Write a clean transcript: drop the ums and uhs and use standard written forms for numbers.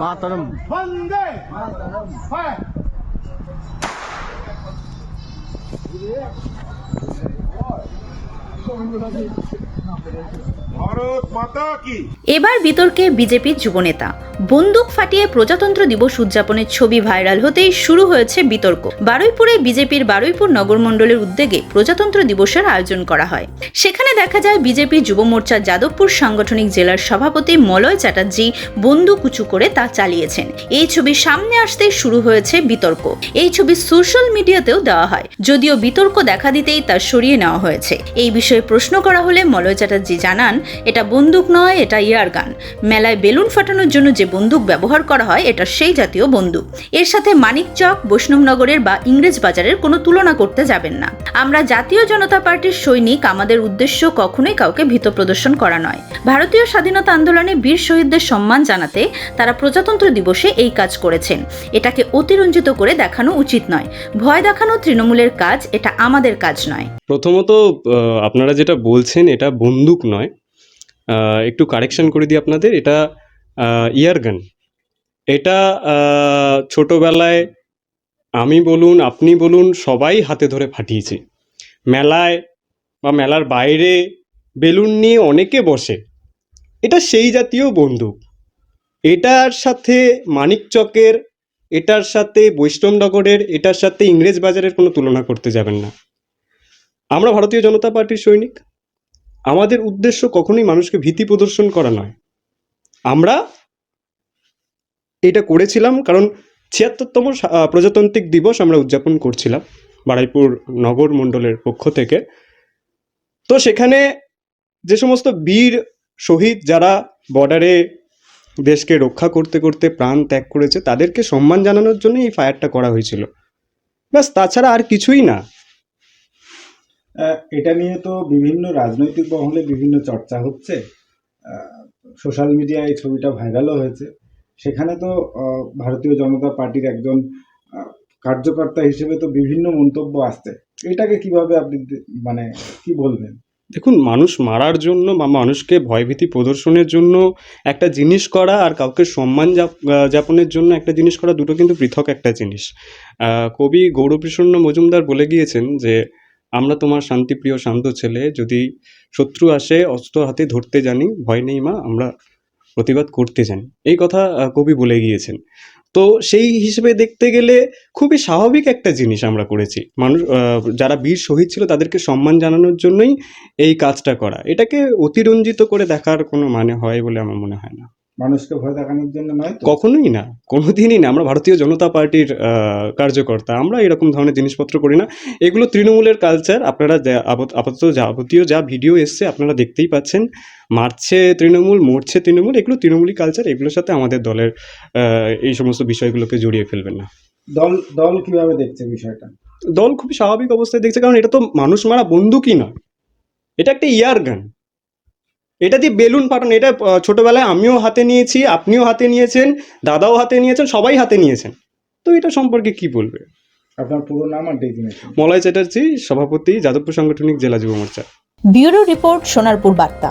মাতরম। বন্দে fire. Bharat মাতা কি। এবার বিতর্কে বিজেপির যুবনেতা। বন্দুক ফাটিয়ে প্রজাতন্ত্র দিবস উদযাপনের ছবি ভাইরাল হতেই শুরু হয়েছে বিতর্ক। বারুইপুরে বিজেপির বারুইপুর নগর মণ্ডলের উদ্যোগে প্রজাতন্ত্র দিবসের আয়োজন করা হয়। সেখানে দেখা যায় বিজেপি যুব মোর্চার যাদবপুর সাংগঠনিক জেলার সভাপতি মলয় চ্যাটার্জি বন্দুক উঁচু করে তা চালিয়েছেন। এই ছবি সামনে আসতেই শুরু হয়েছে বিতর্ক। এই ছবি সোশ্যাল মিডিয়াতেও দেওয়া হয়, যদিও বিতর্ক দেখা দিতেই তা সরিয়ে নেওয়া হয়েছে। এই বিষয়ে প্রশ্ন করা হলে মলয় চ্যাটার্জি জানান, এটা বন্দুক নয়, এটা ইয়ার গান। মেলায় বেলুন ফাটানোর জন্য যে বন্দুক ব্যবহার করা হয় এটা সেই জাতীয় বন্দুক। এর সাথে মানিকচক, বৈষ্ণবনগরের বা ইংরেজ বাজারের কোনো তুলনা করতে যাবেন না। আমরা জাতীয় জনতা পার্টির সৈনিক, আমাদের উদ্দেশ্য কখনোই কাউকে ভীত প্রদর্শন করা নয়। ভারতীয় স্বাধীনতা আন্দোলনে বীর শহীদদের সম্মান জানাতে তারা প্রজাতন্ত্র দিবসে এই কাজ করেছেন। এটাকে অতিরঞ্জিত করে দেখানো উচিত নয়। ভয় দেখানো তৃণমূলের কাজ, এটা আমাদের কাজ নয়। প্রথমত আপনারা যেটা বলছেন এটা বন্দুক নয়, একটু কারেকশন করে দিই আপনাদের, এটা ইয়ারগান। এটা ছোটোবেলায় আমি বলুন, আপনি বলুন, সবাই হাতে ধরে ফাটিয়েছি। মেলায় বা মেলার বাইরে বেলুন নিয়ে অনেকে বসে, এটা সেই জাতীয় বন্দুক। এটার সাথে মানিকচকের, এটার সাথে বৈষ্ণবনগরের, এটার সাথে ইংরেজ বাজারের কোনো তুলনা করতে যাবেন না। আমরা ভারতীয় জনতা পার্টির সৈনিক, আমাদের উদ্দেশ্য কখনোই মানুষকে ভীতি প্রদর্শন করা নয়। আমরা এটা করেছিলাম কারণ ৭৬তম প্রজাতান্ত্রিক দিবস আমরা উদযাপন করছিলাম বারুইপুর নগর মণ্ডলের পক্ষ থেকে। তো সেখানে যে সমস্ত বীর শহীদ যারা বর্ডারে দেশকে রক্ষা করতে করতে প্রাণ ত্যাগ করেছে তাদেরকে সম্মান জানানোর জন্য এই ফায়ারটা করা হয়েছিল, ব্যাস, তাছাড়া আর কিছুই না। এটা নিয়ে তো বিভিন্ন রাজনৈতিক মহলে বিভিন্ন চর্চা হচ্ছে, সোশ্যাল মিডিয়ায় এই ছবিটা ভাইরালও হয়েছে। সেখানে তো ভারতীয় জনতা পার্টির একজন কার্যকর্তা হিসেবে তো বিভিন্ন মন্তব্য আসছে। এটাকে কিভাবে আপনি মানে কি বলবেন? দেখুন, মানুষ মারার জন্য বা মানুষকে ভয়ভীতি প্রদর্শনের জন্য একটা জিনিস করা আর কাউকে সম্মান যাপনের জন্য একটা জিনিস করা, দুটো কিন্তু পৃথক একটা জিনিস। কবি গৌরপ্রসন্ন মজুমদার বলে গিয়েছেন যে, আমরা তোমার শান্তিপ্রিয় শান্ত ছেলে, যদি শত্রু আসে অস্ত্র হাতে ধরতে জানি, ভয় নেই মা, আমরা প্রতিবাদ করতে জানি। এই কথা কবি বলে গিয়েছেন। তো সেই হিসেবে দেখতে গেলে খুবই স্বাভাবিক একটা জিনিস আমরা করেছি। মানুষ যারা বীর শহীদ ছিল তাদেরকে সম্মান জানানোর জন্যই এই কাজটা করা। এটাকে অতিরঞ্জিত করে দেখার কোনো মানে হয় বলে আমার মনে হয় না। মানুষকে ভয় দেখানোর জন্য নয় তো? কখনোই না, কোনোদিনই না। আমরা ভারতীয় জনতা পার্টির কার্যকর্তা, আমরা এরকম ধরনের জিনিসপত্র করি না। এগুলো তৃণমূলের কালচার। আপনারা আপাতত যাবতীয় যা ভিডিও এসছে আপনারা দেখতেই পাচ্ছেন। মারছে তৃণমূল, মরছে তৃণমূল, এগুলো তৃণমূলী কালচার। এগুলোর সাথে আমাদের দলের এই সমস্ত বিষয়গুলোকে জড়িয়ে ফেলবেন না। দল কিভাবে দেখছে বিষয়টা? দল খুবই স্বাভাবিক অবস্থায় দেখছে, কারণ এটা তো মানুষ মারা বন্দুকই নয়, এটা একটা ইয়ার গান। এটা দিয়ে বেলুন ফাটানো, এটা ছোটবেলায় আমিও হাতে নিয়েছি, আপনিও হাতে নিয়েছেন, দাদাও হাতে নিয়েছেন, সবাই হাতে নিয়েছেন। তো এটা সম্পর্কে কি বলবে? আপনার পুরো নাম আর ডেজিনেশন? মলয় চ্যাটার্জি, সভাপতি, যাদবপুর সাংগঠনিক জেলা যুব মোর্চা। ব্যুরো রিপোর্ট, সোনারপুর বার্তা।